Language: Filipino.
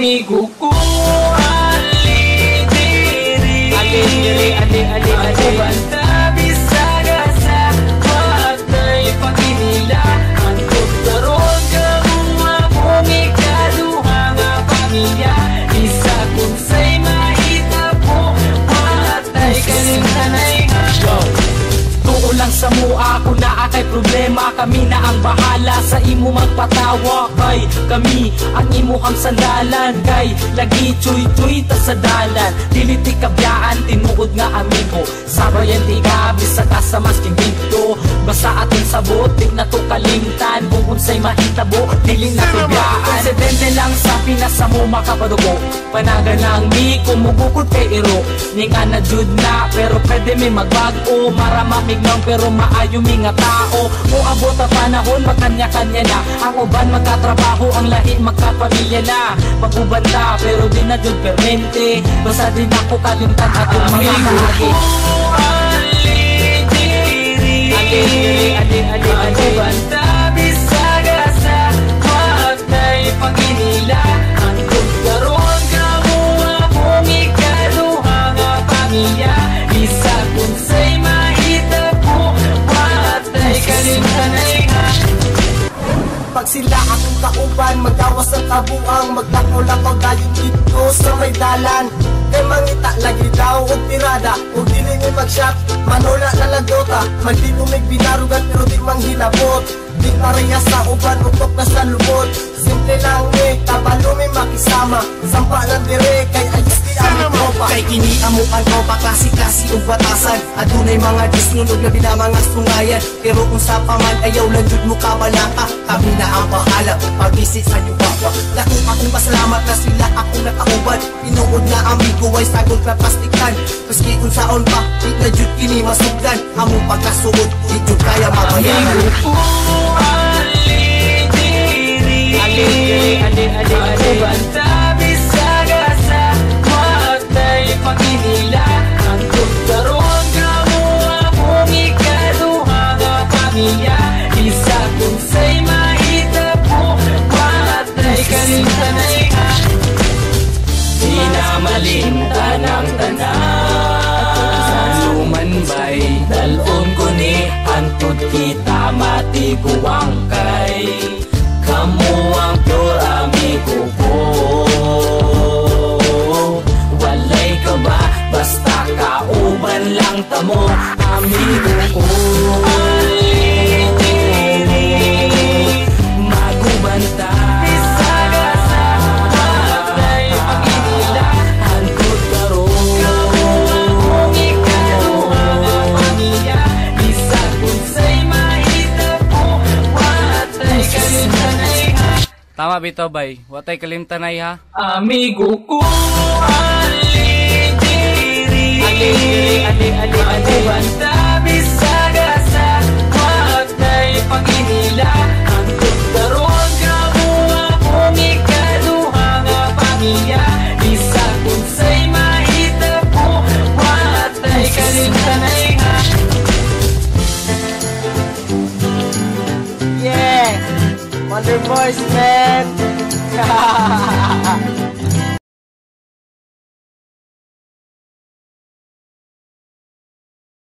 amigo ko. Ali diri, ako banta bisaga sa matay paginila. Antog karon ka mga kong ikaduha nga pamilya. Isa kung sa'y mahita po matay kalimtanay nga. Lang sa mua ako na akay problema. Kami na ang bahala sa imo magpatawa. Kay kami ang imuhang sandalan. Kay lagi chuy-chuy ta sa dalan. Dili ti kabyaan tinuod nga amigo. Sabayan ti gabi sa kasa mas dito. Basta atin sabot di na to kalimtan. Kung unsay mahitabo dili na kabyaan. Konsidente lang sa pinasa mo makapadugo. Panagan lang mi kumugukod kay iro. Ninga na jud na pero pwede mi magbago. Maramamig ng pero maayo mi nga tao. Kung abot ang panahon magkanya-kanya na. Ang uban magkatrabaho, ang lahi magkapamilya na. Pag-ubanda pero di na jud permente. Basta din ako kalimtan atong mga kahagi. Ako banta bisaga sa matay paginila. Antog karon ka mo akong ikaduha nga pamilya. Isa kung sa'y mahita po matay kalimtanay nga. Pag sila akong kauban, magawas ang kabuang. Maglakaw-lakaw dayon dito sa may dalan. Kay mangita lagi daw og tirada. Huwag dili ni mag-shop, manola na lagota. Magdinumig binarugan pero di manghilabot. Di pareha sa uban, ukok na sa lubot. Simple lang kabalo may makisama. Sampa lang dire, kay ayos di ang tropa. Kay kini amukan tropa, klase-klase ug batasan. Adunay mga disnunog na mga sungayan. Pero kung sa paman ayaw lang jud mo kabalaka. Kami na ang bahala, pag-visit sa iyo baba. Dako akong pasalamat na sila akong nakauban. Tinuod na amigo ay sagol na plastikan. Maski kung saon pa, di na jud kini masugdan. Among pagkasuod, di jud kaya mabayaran. Ako banta bisaga sa matay paginila. Antog karon ka mo akong ikaduha nga pamilya. Isa kung sa'y mahita po matay kalimtanay nga. Di na malimtan ang tanan. Sumanbay dalon ko ni antod kita matiguang kay. Kamu ang pure amigo ko. Walay ka ba? Basta kauban lang tamo amigo ko. Magubanta bisaga sa matay paginila. Antod karon akong ikaduha nga pamilya. Isa kung sa'y mahita po matay kalimtanay ha. Tama bitaw bay, watay kalimtanay ha. Amigo ko ali diri, ako banta bisaga sa matay paginila. Antog karon ka mo akong ikaduha nga pamilya. Isa kung sa'y mahita po matay kalimtanay ha. Yeah! Wonder Boys, man!